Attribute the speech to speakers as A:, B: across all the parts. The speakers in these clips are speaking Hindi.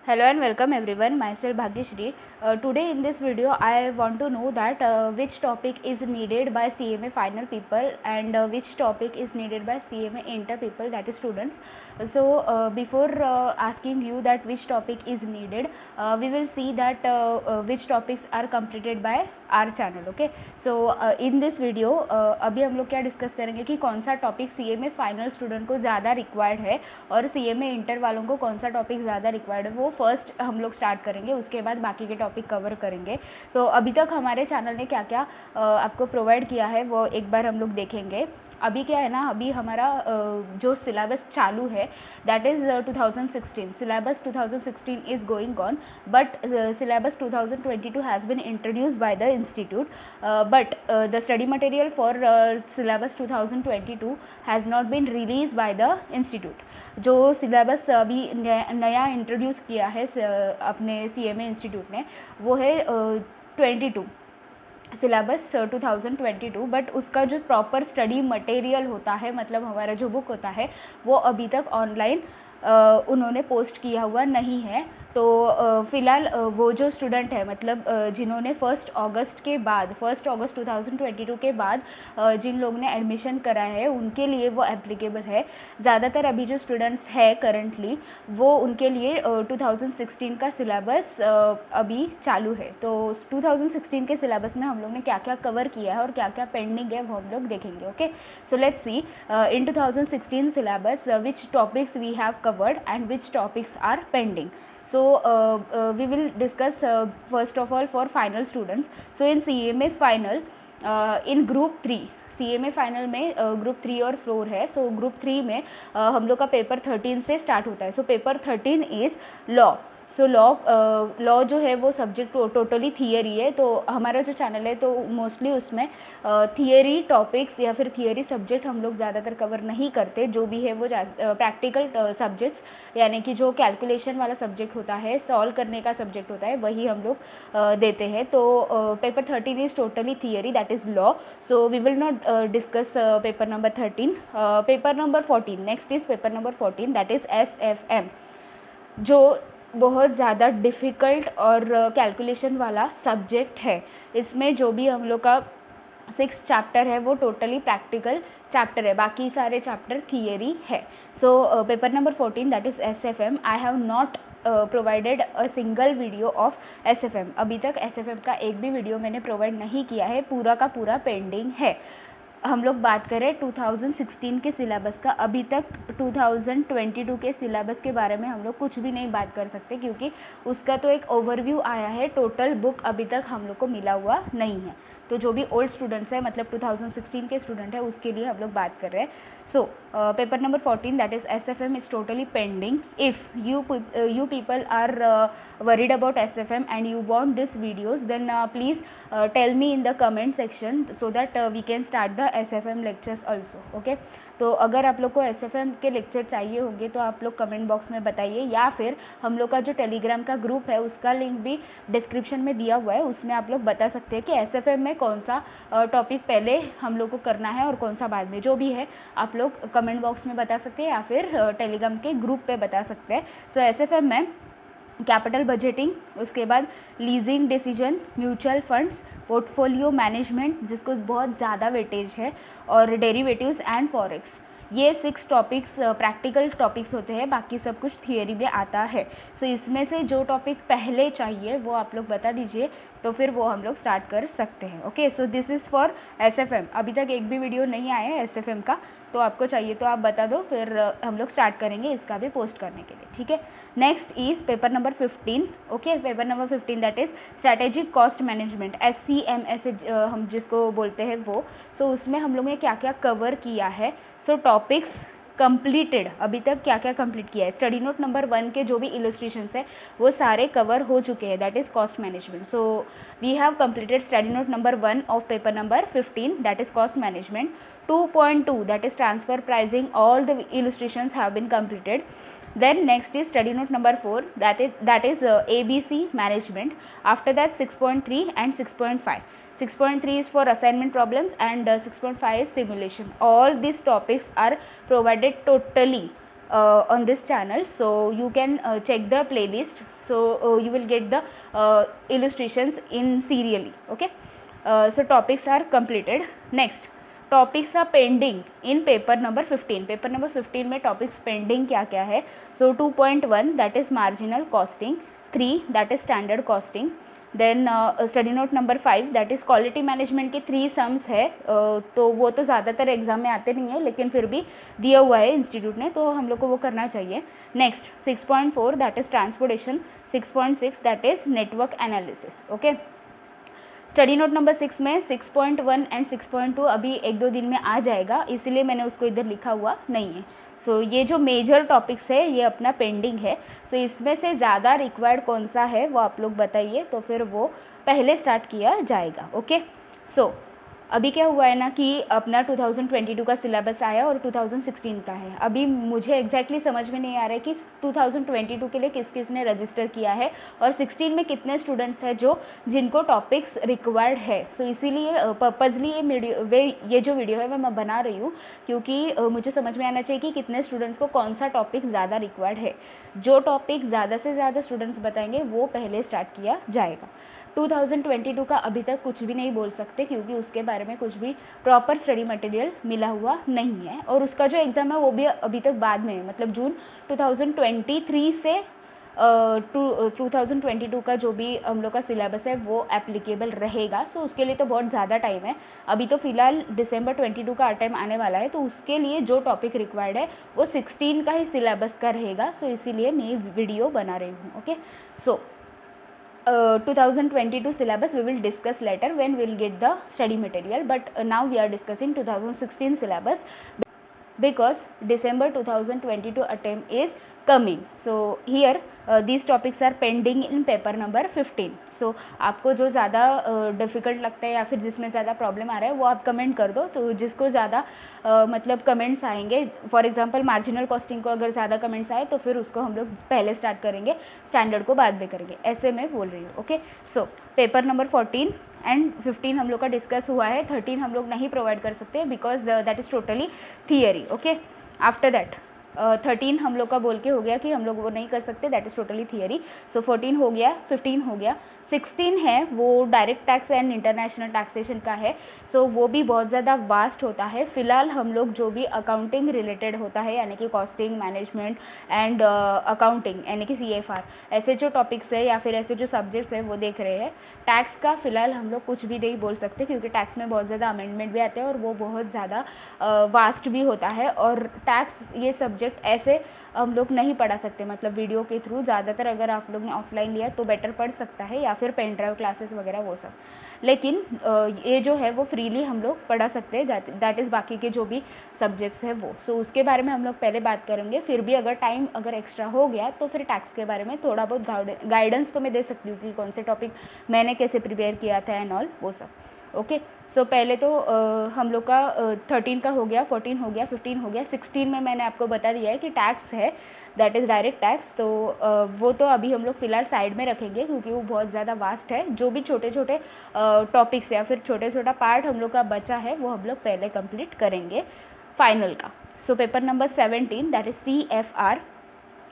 A: Hello and welcome everyone. Myself Bhagyashree. Today in this video I want to know that which topic is needed by CMA final people and which topic is needed by CMA inter people, that is students. So before asking you that which topic is needed, we will see that which topics are completed by our channel. Okay, so in this video अभी हम लोग क्या डिस्कस करेंगे कि कौन सा टॉपिक CMA फाइनल स्टूडेंट को ज़्यादा रिक्वायर्ड है और CMA इंटर वालों को कौन सा टॉपिक ज़्यादा रिक्वायर्ड है, वो फर्स्ट हम लोग स्टार्ट करेंगे, उसके बाद बाकी के टॉपिक कवर करेंगे. तो अभी तक हमारे चैनल ने क्या क्या आपको प्रोवाइड किया है वो एक बार हम लोग देखेंगे. अभी क्या है ना, अभी हमारा जो सिलेबस चालू है that is 2016. Syllabus 2016 is going on, but syllabus 2022 has been introduced by the institute, but the study material for syllabus 2022 has not been release by the institute. जो सिलेबस अभी नया इंट्रोड्यूस किया है अपने CMA इंस्टीट्यूट ने, वो है 22 सिलेबस 2022, बट उसका जो प्रॉपर स्टडी मटेरियल होता है, मतलब हमारा जो बुक होता है, वो अभी तक ऑनलाइन उन्होंने पोस्ट किया हुआ नहीं है. तो फ़िलहाल वो जो स्टूडेंट है, मतलब जिन्होंने 1 अगस्त 2022 के बाद जिन लोगों ने एडमिशन करा है, उनके लिए वो एप्लीकेबल है. ज़्यादातर अभी जो स्टूडेंट्स है करंटली, वो उनके लिए 2016 का सिलेबस अभी चालू है. तो 2016 के सिलेबस में हम लोग ने क्या क्या कवर किया है और क्या क्या पेंडिंग है वो हम लोग देखेंगे. Okay, so let's see in 2016 syllabus which topics we have covered and which topics are pending. So we will discuss first of all for final students. So in CMA final in group 3, CMA final में ग्रुप 3 और 4 है. सो ग्रुप 3 में हम लोग का पेपर 13 से स्टार्ट होता है. So paper 13 is law. So law जो है वो सब्जेक्ट टोटली थियरी है. तो हमारा जो चैनल है तो मोस्टली उसमें थियरी टॉपिक्स या फिर थियरी सब्जेक्ट हम लोग ज़्यादातर कवर नहीं करते. जो भी है वो प्रैक्टिकल सब्जेक्ट्स, यानी कि जो कैलकुलेशन वाला सब्जेक्ट होता है, सॉल्व करने का सब्जेक्ट होता है, वही हम लोग देते हैं. तो paper 13 is totally theory, that is law. So we will not discuss paper number 13. Paper number 14, next is paper number 14, that is SFM, जो बहुत ज़्यादा डिफ़िकल्ट और कैलकुलेशन वाला सब्जेक्ट है. इसमें जो भी हम लोग का 6 चैप्टर है वो टोटली प्रैक्टिकल चैप्टर है, बाकी सारे चैप्टर थियरी है. So paper number 14 that is SFM. I have not provided a single video of SFM. अभी तक SFM का एक भी वीडियो मैंने प्रोवाइड नहीं किया है, पूरा का पूरा पेंडिंग है. हम लोग बात करें 2016 के सिलेबस का, अभी तक 2022 के सिलेबस के बारे में हम लोग कुछ भी नहीं बात कर सकते, क्योंकि उसका तो एक ओवरव्यू आया है, टोटल बुक अभी तक हम लोग को मिला हुआ नहीं है. तो जो भी ओल्ड स्टूडेंट्स है, मतलब 2016 के स्टूडेंट है, उसके लिए हम लोग बात कर रहे हैं. So paper number 14 that is SFM is totally pending. If you people are worried about SFM and you want this videos, then please tell me in the comment section so that we can start the SFM lectures also. Okay, तो अगर आप लोग को SFM के लेक्चर चाहिए होंगे तो आप लोग कमेंट बॉक्स में बताइए, या फिर हम लोग का जो टेलीग्राम का ग्रुप है उसका लिंक भी डिस्क्रिप्शन में दिया हुआ है, उसमें आप लोग बता सकते हैं कि SFM में कौन सा टॉपिक पहले हम लोग को करना है और कौन सा बाद में. जो भी है आप लोग कमेंट बॉक्स में बता सकते हैं या फिर टेलीग्राम के ग्रुप पे बता सकते हैं. सो SFM में कैपिटल बजटिंग, उसके बाद leasing decision, mutual funds, portfolio management जिसको बहुत ज़्यादा वेटेज है, और डेरिवेटिव्स एंड फॉरेक्स, ये 6 टॉपिक्स प्रैक्टिकल टॉपिक्स होते हैं, बाकी सब कुछ थियरी में आता है. सो इसमें से जो टॉपिक पहले चाहिए वो आप लोग बता दीजिए, तो फिर वो हम लोग स्टार्ट कर सकते हैं. Okay, so this is for SFM. अभी तक एक भी वीडियो नहीं आया है SFM का, तो आपको चाहिए तो आप बता दो, फिर हम लोग स्टार्ट करेंगे इसका भी पोस्ट करने के लिए. ठीक है, next is paper number 15. Okay, paper number 15 that is strategic cost management, SCMS हम जिसको बोलते हैं वो. सो उसमें हम लोग ने क्या क्या कवर किया है. सो टॉपिक्स कंप्लीटेड, अभी तक क्या क्या कंप्लीट किया है. स्टडी नोट नंबर 1 के जो भी इलस्ट्रेशंस है वो सारे कवर हो चुके हैं, that is cost management. So we have completed study note number 1 of paper number 15, that is cost management. 2.2 that is transfer pricing, all the illustrations have been completed. Then next is study note number 4, that is ABC management. After that 6.3 and 6.5. 6.3 is for assignment problems and 6.5 is simulation. All these topics are provided totally on this channel, so you can check the playlist, so you will get the illustrations in serially. Okay, so topics are completed. Next, topics are pending in paper number 15. Paper number 15 में टॉपिक्स पेंडिंग क्या क्या है? So 2.1 that is marginal costing, 3 that is standard costing, then study note number 5 that is quality management के 3 सम्स है, तो वो तो ज़्यादातर एग्जाम में आते नहीं है, लेकिन फिर भी दिया हुआ है इंस्टीट्यूट ने, तो हम लोग को वो करना चाहिए. Next 6.4 that is transportation, 6.6 that is network analysis. Okay, study note number 6 में 6.1 एंड 6.2 अभी 1-2 दिन में आ जाएगा, इसलिए मैंने उसको इधर लिखा हुआ नहीं है. सो ये जो मेजर टॉपिक्स है ये अपना पेंडिंग है. सो इसमें से ज़्यादा रिक्वायर्ड कौन सा है वो आप लोग बताइए, तो फिर वो पहले स्टार्ट किया जाएगा. ओके, सो अभी क्या हुआ है ना कि अपना 2022 का सिलेबस आया और 2016 का है. अभी मुझे एग्जैक्टली समझ में नहीं आ रहा है कि 2022 के लिए किस किस ने रजिस्टर किया है और 16 में कितने स्टूडेंट्स हैं जो जिनको टॉपिक्स रिक्वायर्ड है. सो इसीलिए पर्पजली ये जो वीडियो है वो मैं बना रही हूँ, क्योंकि मुझे समझ में आना चाहिए कि कितने स्टूडेंट्स को कौन सा टॉपिक ज़्यादा रिक्वायर्ड है. जो टॉपिक ज़्यादा से ज़्यादा स्टूडेंट्स बताएंगे वो पहले स्टार्ट किया जाएगा. 2022 का अभी तक कुछ भी नहीं बोल सकते, क्योंकि उसके बारे में कुछ भी प्रॉपर स्टडी मटेरियल मिला हुआ नहीं है, और उसका जो एग्ज़ाम है वो भी अभी तक बाद में है, मतलब जून 2023 से 2022 का जो भी हम लोग का सिलेबस है वो एप्लीकेबल रहेगा. सो उसके लिए तो बहुत ज़्यादा टाइम है. अभी तो फिलहाल दिसंबर 22 का टाइम आने वाला है, तो उसके लिए जो टॉपिक रिक्वायर्ड है वो 16 का ही सिलेबस का रहेगा. सो इसीलिए मैं वीडियो बना रही हूँ. Okay, so 2022 syllabus we will discuss later when we will get the study material, but now we are discussing 2016 syllabus because December 2022 attempt is coming. So here these topics are pending in paper number 15. So आपको जो ज़्यादा डिफ़िकल्ट लगता है या फिर जिसमें ज़्यादा प्रॉब्लम आ रहा है वो आप कमेंट कर दो. तो जिसको ज़्यादा मतलब कमेंट्स आएंगे, फॉर एग्जांपल मार्जिनल कॉस्टिंग को अगर ज़्यादा कमेंट्स आए तो फिर उसको हम लोग पहले स्टार्ट करेंगे, स्टैंडर्ड को बाद में करेंगे, ऐसे मैं बोल रही हूँ. Okay, so paper number 14 and 15 हम लोग का डिस्कस हुआ है. 13 हम लोग नहीं प्रोवाइड कर सकते because that is totally theory. Okay, after that 13 हम लोग का बोल के हो गया कि हम लोग वो नहीं कर सकते, दैट इज़ टोटली थियरी. सो 14 हो गया, 15 हो गया, 16 है वो direct tax and international taxation का है. सो वो भी बहुत ज़्यादा वास्ट होता है. फिलहाल हम लोग जो भी अकाउंटिंग रिलेटेड होता है, यानी कि कॉस्टिंग मैनेजमेंट एंड अकाउंटिंग, यानी कि CFR, ऐसे जो टॉपिक्स है या फिर ऐसे जो सब्जेक्ट्स है वो देख रहे हैं. टैक्स का फिलहाल हम लोग कुछ भी नहीं बोल सकते, क्योंकि टैक्स में बहुत ज़्यादा अमेंडमेंट भी आते हैं और वो बहुत ज़्यादा वास्ट भी होता है. और टैक्स ये सब्जेक्ट ऐसे हम लोग नहीं पढ़ा सकते, मतलब वीडियो के थ्रू. ज़्यादातर अगर आप लोग ने ऑफलाइन लिया तो बेटर पढ़ सकता है, या फिर पेन ड्राइव क्लासेस वगैरह वो सब. लेकिन ये जो है वो फ्रीली हम लोग पढ़ा सकते हैं, दैट इज़ बाकी के जो भी सब्जेक्ट्स है वो. सो उसके बारे में हम लोग पहले बात करेंगे. फिर भी अगर टाइम अगर एक्स्ट्रा हो गया तो फिर टैक्स के बारे में थोड़ा बहुत गाइडेंस तो मैं दे सकती हूँ कि कौन से टॉपिक मैंने कैसे प्रिपेयर किया था एंड ऑल वो सब. ओके, सो पहले तो हम लोग का 13 का हो गया, 14 हो गया, 15 हो गया. 16 में मैंने आपको बता दिया है कि टैक्स है, दैट इज़ डायरेक्ट टैक्स. तो वो तो अभी हम लोग फिलहाल साइड में रखेंगे, क्योंकि वो बहुत ज़्यादा वास्ट है. जो भी छोटे छोटे टॉपिक्स या फिर छोटे छोटा पार्ट हम लोग का बचा है वो हम लोग पहले कंप्लीट करेंगे फाइनल का. So paper number 17 that is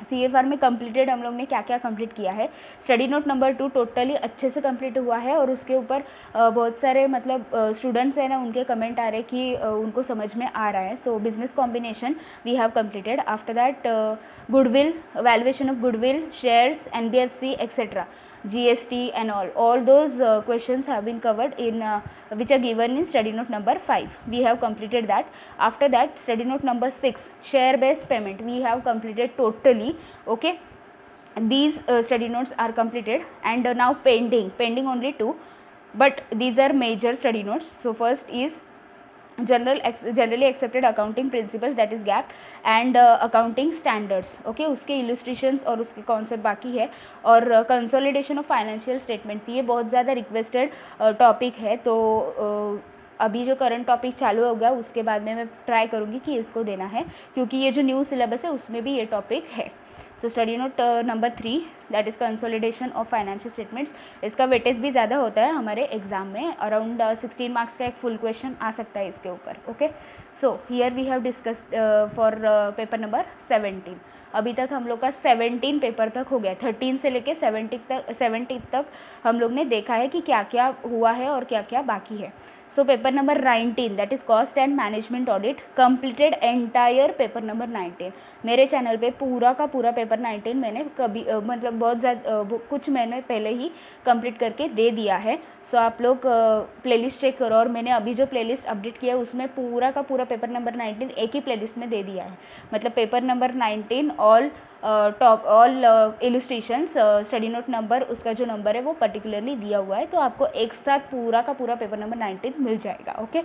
A: CFR में कंप्लीटेड हम लोग ने क्या क्या कंप्लीट किया है. स्टडी नोट नंबर 2 टोटली अच्छे से कंप्लीट हुआ है, और उसके ऊपर बहुत सारे मतलब स्टूडेंट्स हैं ना, उनके कमेंट आ रहे कि उनको समझ में आ रहा है. So business combination we have completed. After that goodwill, valuation of goodwill, shares, NBFC etcetera, GST and all those questions have been covered in which are given in study note number 5. We have completed that. After that study note number 6, share based payment, we have completed totally. Okay, these study notes are completed, and now pending only 2, but these are major study notes. So first is generally accepted accounting principles, that is GAAP, and accounting standards. Okay, उसके illustrations और उसके कॉन्सेप्ट बाकी है. और कंसोलिडेशन ऑफ फाइनेंशियल स्टेटमेंट्स, ये बहुत ज़्यादा रिक्वेस्टेड टॉपिक है. तो अभी जो करंट टॉपिक चालू होगा उसके बाद में मैं ट्राई करूँगी कि इसको देना है, क्योंकि ये जो न्यू सिलेबस है उसमें भी ये टॉपिक है. So study note number 3 that is consolidation of financial statements. इसका वेटेज भी ज़्यादा होता है हमारे एग्जाम में, अराउंड 16 मार्क्स का एक फुल क्वेश्चन आ सकता है इसके ऊपर. Okay, so here we have discussed for paper number 17। अभी तक हम लोग का 17 पेपर तक हो गया, 13 से लेके 70 तक हम लोग ने देखा है कि क्या क्या हुआ है और क्या क्या बाकी है। So paper number 19 that is cost and management audit completed entire paper number 19। मेरे चैनल पे पूरा का पूरा पेपर 19 मैंने कभी मतलब बहुत ज़्यादा कुछ महीने पहले ही कंप्लीट करके दे दिया है। सो आप लोग प्लेलिस्ट चेक करो, और मैंने अभी जो प्लेलिस्ट अपडेट किया है उसमें पूरा का पूरा पेपर नंबर 19 एक ही प्लेलिस्ट में दे दिया है। मतलब paper number 19 all illustrations study note number, उसका जो नंबर है वो पर्टिकुलरली दिया हुआ है, तो आपको एक साथ पूरा का पूरा पेपर नंबर 19 मिल जाएगा। Okay,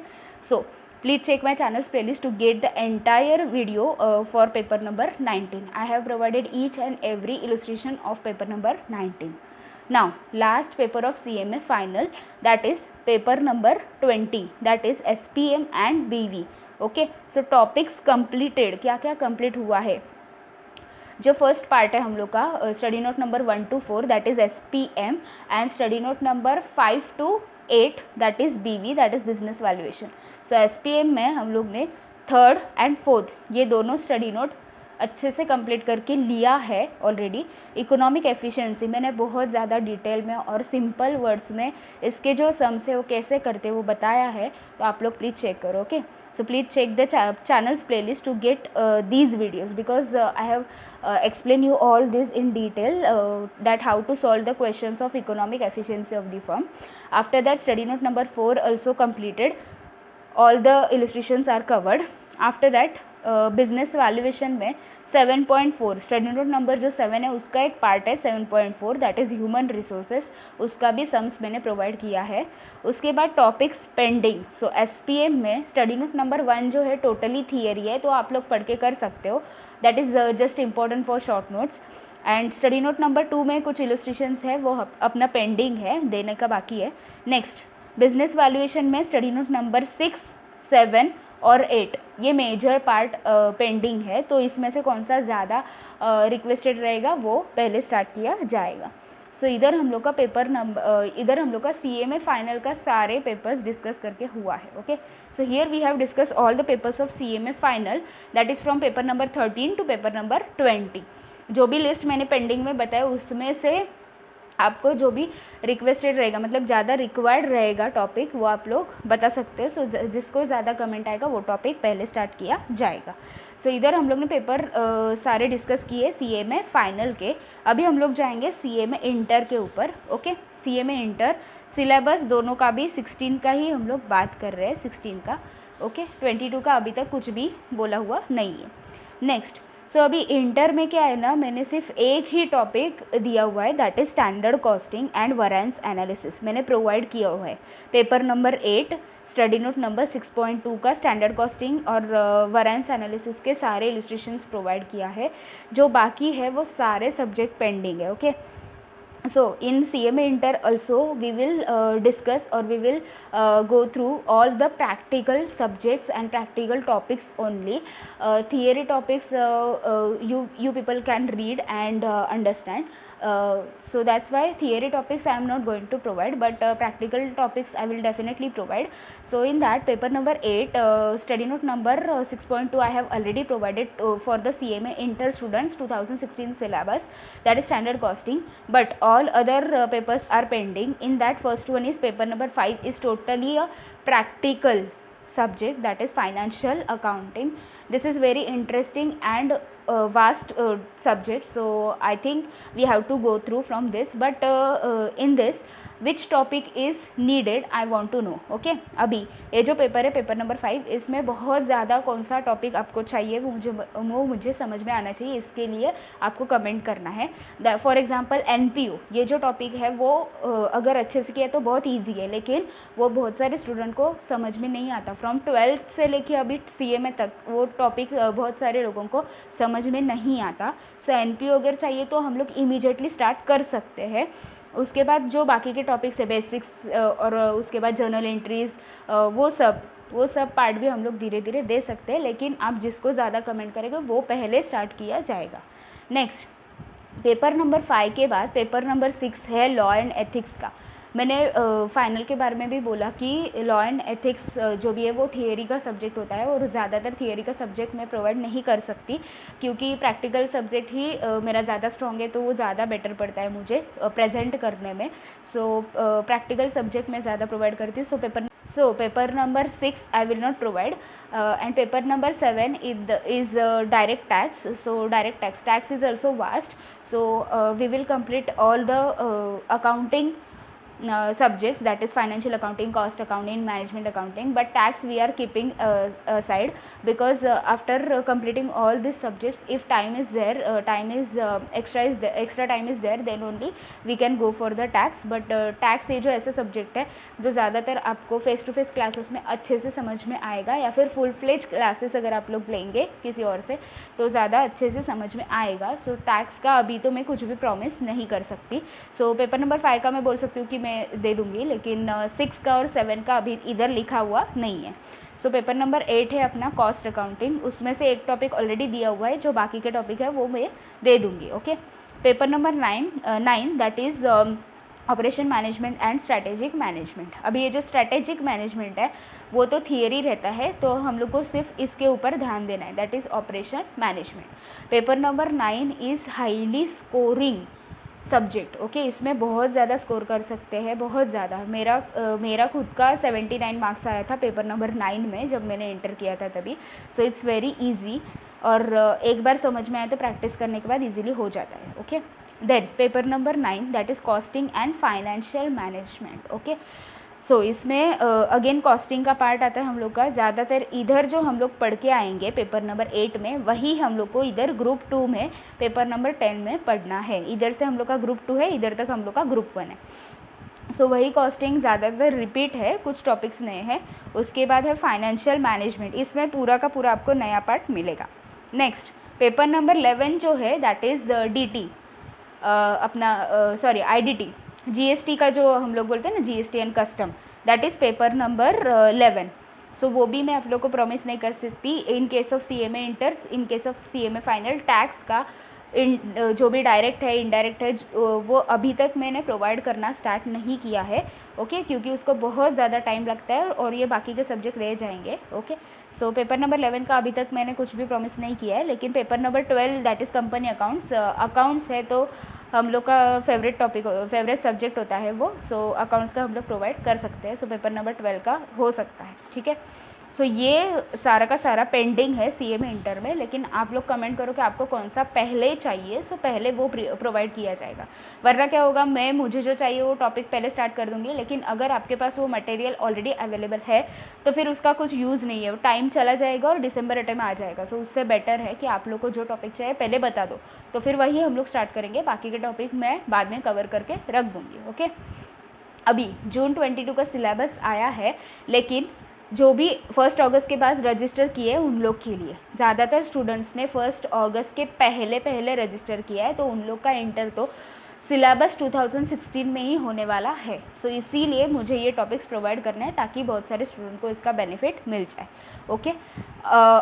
A: so please check my channel's playlist to get the entire video for paper number 19. I have provided each and every illustration of paper number 19. Now last paper of CMA final, that is paper number 20, that is SPM and BV. Okay, so topics completed, क्या क्या complete हुआ है। जो फर्स्ट पार्ट है हम लोग का study note number 1 to 4 that is SPM and study note number 5 to 8 that is BV, that is business valuation. So SPM में हम लोग ने थर्ड एंड फोर्थ ये दोनों स्टडी नोट अच्छे से कंप्लीट करके लिया है ऑलरेडी। इकोनॉमिक एफिशिएंसी मैंने बहुत ज़्यादा डिटेल में और सिंपल वर्ड्स में इसके जो सम्स है वो कैसे करते हैं वो बताया है, तो आप लोग प्लीज़ चेक करो। Okay, so please check the channel's playlist to get these videos, because I have explained you all this in detail, that how to solve the questions of economic efficiency of the firm. After that study note number 4 also completed, all the illustrations are covered. After that business valuation में 7.4 स्टडी नोट नंबर जो 7 है उसका एक पार्ट है 7.4 दैट इज़ ह्यूमन रिसोर्सेज, उसका भी सम्स मैंने प्रोवाइड किया है। उसके बाद टॉपिक्स पेंडिंग। सो SPM में स्टडी नोट नंबर 1 जो है टोटली थियरी है, तो आप लोग पढ़ के कर सकते हो, that is just important for short notes. And study note number 2 में कुछ इलस्ट्रेशंस है वो अपना पेंडिंग है, देने का बाकी है। नेक्स्ट बिजनेस वैल्यूएशन में स्टडी नोट नंबर 6, 7 और 8 ये मेजर पार्ट पेंडिंग है, तो इसमें से कौन सा ज़्यादा रिक्वेस्टेड रहेगा वो पहले स्टार्ट किया जाएगा। सो इधर हम लोग का पेपर नंबर इधर हम लोग का CMA फाइनल का सारे पेपर्स डिस्कस करके हुआ है। Okay, so here we have discuss all the papers of CMA final that is from paper number 13 to paper number 20। जो भी लिस्ट मैंने पेंडिंग में बताया उसमें से आपको जो भी रिक्वेस्टेड रहेगा, मतलब ज़्यादा रिक्वायर्ड रहेगा टॉपिक, वो आप लोग बता सकते हो। सो जिसको ज़्यादा कमेंट आएगा वो टॉपिक पहले स्टार्ट किया जाएगा। सो इधर हम लोग ने पेपर सारे डिस्कस किए CMA फाइनल के। अभी हम लोग जाएंगे CMA इंटर के ऊपर। ओके, CMA इंटर सिलेबस दोनों का भी 16 का ही हम लोग बात कर रहे हैं, 16 का। ओके, 22 का अभी तक कुछ भी बोला हुआ नहीं है। नेक्स्ट, सो अभी इंटर में क्या है ना, मैंने सिर्फ एक ही टॉपिक दिया हुआ है that is standard costing and variance analysis मैंने प्रोवाइड किया हुआ है। Paper number 8 study note number 6.2 का स्टैंडर्ड कॉस्टिंग और वैरिएंस एनालिसिस के सारे इलस्ट्रेशंस प्रोवाइड किया है। जो बाकी है वो सारे सब्जेक्ट पेंडिंग है। Okay, so in CMA Inter also we will discuss or we will go through all the practical subjects and practical topics only. Theory topics you people can read and understand. So that's why theory topics I am not going to provide, but practical topics I will definitely provide. So in that paper number 8 study note number 6.2 I have already provided for the CMA Inter students 2016 syllabus, that is standard costing, but all other papers are pending. In that first one is paper number 5 is totally a practical subject, that is financial accounting. This is very interesting and vast subject, so I think we have to go through from this, but in this which topic is needed I want to know. okay, अभी ये जो पेपर है पेपर नंबर 5 इसमें बहुत ज़्यादा कौन सा टॉपिक आपको चाहिए वो मुझे समझ में आना चाहिए, इसके लिए आपको कमेंट करना है। फॉर एग्जांपल NPO ये जो टॉपिक है वो अगर अच्छे से किया तो बहुत इजी है, लेकिन वो बहुत सारे स्टूडेंट को समझ में नहीं आता। फ्रॉम 12th से लेके अभी CMA तक वो टॉपिक बहुत सारे लोगों को समझ में नहीं आता। सो NPO अगर चाहिए तो हम लोग इमीडिएटली स्टार्ट कर सकते हैं। उसके बाद जो बाकी के टॉपिक्स है बेसिक्स और उसके बाद जर्नल एंट्रीज वो सब पार्ट भी हम लोग धीरे धीरे दे सकते हैं, लेकिन आप जिसको ज़्यादा कमेंट करेंगे वो पहले स्टार्ट किया जाएगा। नेक्स्ट पेपर नंबर 5 के बाद पेपर नंबर 6 है लॉ एंड एथिक्स का। मैंने फाइनल के बारे में भी बोला कि लॉ एंड एथिक्स जो भी है वो थियरी का सब्जेक्ट होता है, और ज़्यादातर थियरी का सब्जेक्ट मैं प्रोवाइड नहीं कर सकती क्योंकि प्रैक्टिकल सब्जेक्ट ही मेरा ज़्यादा स्ट्रॉन्ग है, तो वो ज़्यादा बेटर पड़ता है मुझे प्रेजेंट करने में। सो प्रैक्टिकल सब्जेक्ट मैं ज़्यादा प्रोवाइड करती हूँ। So paper number 6 I will not provide, and paper number 7 is direct tax. So direct tax is also vast. So we will complete all the accounting subjects, that is financial accounting, cost accounting, management accounting, but tax we are keeping aside because after completing all these subjects, if time is there, extra time is there, then only we can go for the tax. But tax ये जो ऐसा सब्जेक्ट है जो ज़्यादातर आपको फेस टू फेस क्लासेस में अच्छे से समझ में आएगा, या फिर फुल फ्लेज क्लासेस अगर आप लोग लेंगे किसी और से तो ज़्यादा अच्छे से समझ में आएगा। सो टैक्स का अभी तो मैं कुछ भी प्रॉमिस नहीं कर सकती। सो पेपर नंबर 5 का मैं बोल सकती हूँ कि मैं दे दूँगी, लेकिन 6 का और 7 का अभी इधर लिखा हुआ नहीं है। सो पेपर नंबर 8 है अपना कॉस्ट अकाउंटिंग, उसमें से एक टॉपिक ऑलरेडी दिया हुआ है, जो बाकी के टॉपिक है वो मैं दे दूँगी। Okay, paper number 9 that is operation management and strategic management. अभी ये जो स्ट्रैटेजिक मैनेजमेंट है वो तो थियरी रहता है, तो हम लोग को सिर्फ इसके ऊपर ध्यान देना है, that is operation management. Paper number 9 is highly scoring subject. Okay, इसमें बहुत ज़्यादा स्कोर कर सकते हैं, बहुत ज़्यादा। मेरा खुद का 79 मार्क्स आया था पेपर नंबर 9 में जब मैंने इंटर किया था तभी। सो इट्स वेरी इजी, और एक बार समझ में आए तो प्रैक्टिस करने के बाद इजीली हो जाता है। Okay, then paper number 9 that is costing and financial management. Okay, so इसमें अगेन कॉस्टिंग का पार्ट आता है हम लोग का। ज़्यादातर इधर जो हम लोग पढ़ के आएंगे पेपर नंबर 8 में, वही हम लोग को इधर ग्रुप 2 में पेपर नंबर 10 में पढ़ना है। इधर से हम लोग का ग्रुप 2 है, इधर तक हम लोग का ग्रुप 1 है। सो वही कॉस्टिंग ज़्यादातर रिपीट है, कुछ टॉपिक्स नए हैं। उसके बाद है फाइनेंशियल मैनेजमेंट, इसमें पूरा का पूरा आपको नया पार्ट मिलेगा। नेक्स्ट पेपर नंबर 11 जो है दैट इज़ DT, अपना सॉरी IDT, GST का जो हम लोग बोलते हैं ना, GST and custom, that is paper number 11। सो वो भी मैं आप लोग को प्रॉमिस नहीं कर सकती। In case of CMA inter, in case of CMA final, tax का जो भी डायरेक्ट है इनडायरेक्ट है वो अभी तक मैंने प्रोवाइड करना स्टार्ट नहीं किया है। ओके, क्योंकि उसको बहुत ज़्यादा टाइम लगता है और ये बाकी के सब्जेक्ट रह जाएंगे। ओके, सो पेपर नंबर 11 का अभी तक मैंने कुछ भी प्रॉमिस नहीं किया है, लेकिन paper number 12 that is company accounts है, तो हम लोग का फेवरेट सब्जेक्ट होता है वो। सो अकाउंट्स का हम लोग प्रोवाइड कर सकते हैं। सो पेपर नंबर 12 का हो सकता है, ठीक है। सो ये सारा का सारा पेंडिंग है CMA इंटर में, लेकिन आप लोग कमेंट करो कि आपको कौन सा पहले चाहिए, सो पहले वो प्रोवाइड किया जाएगा। वरना क्या होगा, मुझे जो चाहिए वो टॉपिक पहले स्टार्ट कर दूंगी, लेकिन अगर आपके पास वो मटेरियल ऑलरेडी अवेलेबल है तो फिर उसका कुछ यूज़ नहीं है, वो टाइम चला जाएगा और दिसंबर अटे में आ जाएगा। सो उससे बेटर है कि आप लोग को जो टॉपिक चाहिए पहले बता दो, तो फिर वही हम लोग स्टार्ट करेंगे, बाकी के टॉपिक मैं बाद में कवर करके रख दूँगी। ओके, अभी जून 22 का सिलेबस आया है, लेकिन जो भी 1 अगस्त के बाद रजिस्टर किए उन लोग के लिए, ज़्यादातर स्टूडेंट्स ने 1 अगस्त के पहले रजिस्टर किया है, तो उन लोग का इंटर तो सिलेबस 2016 में ही होने वाला है। सो इसीलिए मुझे ये टॉपिक्स प्रोवाइड करने हैं ताकि बहुत सारे स्टूडेंट को इसका बेनिफिट मिल जाए। Okay,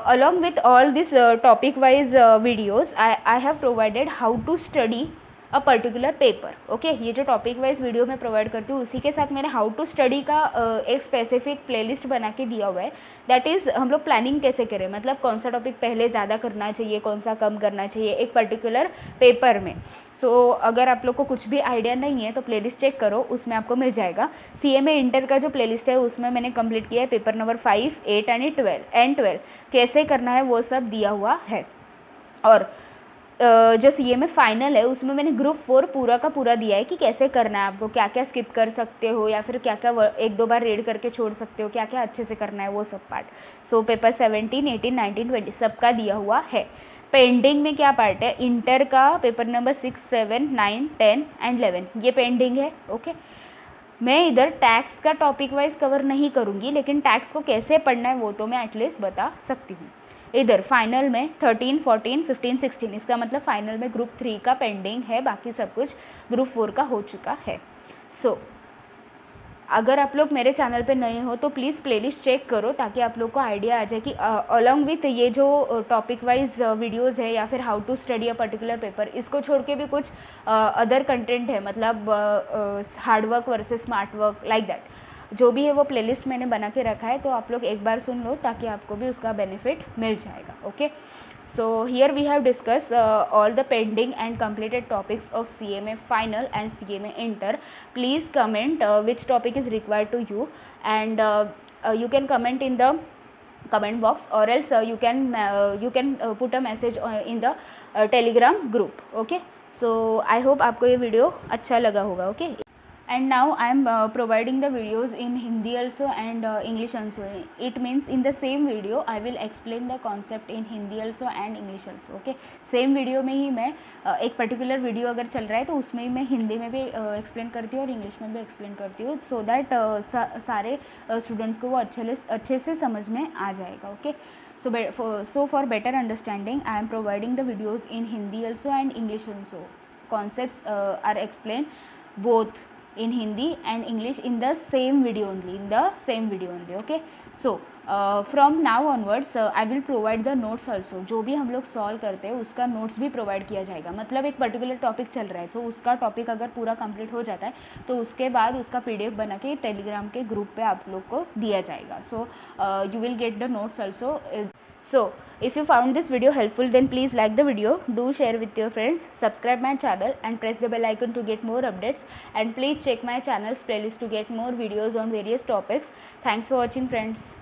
A: along with all this topic wise videos I have provided how to study a particular paper. Okay, ये जो टॉपिक वाइज वीडियो मैं प्रोवाइड करती हूँ उसी के साथ मैंने हाउ टू स्टडी का एक स्पेसिफिक प्लेलिस्ट बना के दिया हुआ है। दैट इज़ हम लोग प्लानिंग कैसे करें, मतलब कौन सा टॉपिक पहले ज़्यादा करना चाहिए, कौन सा कम करना चाहिए एक पर्टिकुलर पेपर में। सो अगर आप लोग को कुछ भी आइडिया नहीं है तो प्लेलिस्ट चेक करो, उसमें आपको मिल जाएगा। CMA इंटर का जो प्लेलिस्ट है उसमें मैंने कंप्लीट किया है पेपर नंबर 5, 8 एंड 12 कैसे करना है वो सब दिया हुआ है। और जो CMA फाइनल है उसमें मैंने ग्रुप 4 पूरा का पूरा दिया है कि कैसे करना है, आपको क्या क्या स्किप कर सकते हो या फिर क्या क्या 1-2 बार रीड करके छोड़ सकते हो, क्या क्या अच्छे से करना है वो सब पार्ट। सो पेपर 17, 18, 19, 20 सबका दिया हुआ है। पेंडिंग में क्या पार्ट है, इंटर का पेपर नंबर 6, 7, 9, 10 एंड 11 ये पेंडिंग है। ओके, मैं इधर टैक्स का टॉपिक वाइज कवर नहीं करूँगी, लेकिन टैक्स को कैसे पढ़ना है वो तो मैं एटलीस्ट बता सकती हूँ। इधर फाइनल में 13, 14, 15, 16 इसका मतलब फाइनल में ग्रुप 3 का पेंडिंग है, बाकी सब कुछ ग्रुप 4 का हो चुका है। सो अगर आप लोग मेरे चैनल पे नए हो तो प्लीज़ प्लेलिस्ट चेक करो, ताकि आप लोग को आइडिया आ जाए कि अलॉन्ग विथ ये जो टॉपिक वाइज वीडियोस है या फिर how to study a particular paper, इसको छोड़ के भी कुछ अदर कंटेंट है, मतलब hard work versus smart work, like that जो भी है वो प्लेलिस्ट मैंने बना के रखा है, तो आप लोग एक बार सुन लो ताकि आपको भी उसका बेनिफिट मिल जाएगा. Okay, so here we have discussed all the pending and completed topics of CMA final and CMA inter. Please comment which topic is required to you, and you can comment in the comment box, or else you can put a message in the telegram group. Okay, so I hope आपको ये वीडियो अच्छा लगा होगा. Okay, and now I am providing the videos in Hindi also and English also. It means in the same video I will explain the concept in Hindi also and English also. Okay, same video में ही मैं एक पर्टिकुलर वीडियो अगर चल रहा है तो उसमें ही मैं हिंदी में भी एक्सप्लेन करती हूँ और इंग्लिश में भी एक्सप्लेन करती हूँ, सो दैट सारे स्टूडेंट्स को वो अच्छे से समझ में आ जाएगा. Okay, so for better understanding I am providing the videos in Hindi also and English also. Concepts are explained both in Hindi and English in the same video only. Okay, so from now onwards I will provide the notes also. जो भी हम लोग सॉल्व करते हैं उसका नोट्स भी प्रोवाइड किया जाएगा. मतलब एक पर्टिकुलर टॉपिक चल रहा है तो उसका टॉपिक अगर पूरा कंप्लीट हो जाता है तो उसके बाद उसका PDF बना के टेलीग्राम के ग्रुप पे आप लोग को दिया जाएगा. So you will get the notes also. So if you found this video helpful, then please like the video, do share with your friends, subscribe my channel and press the bell icon to get more updates, and please check my channel's playlist to get more videos on various topics. Thanks for watching, friends.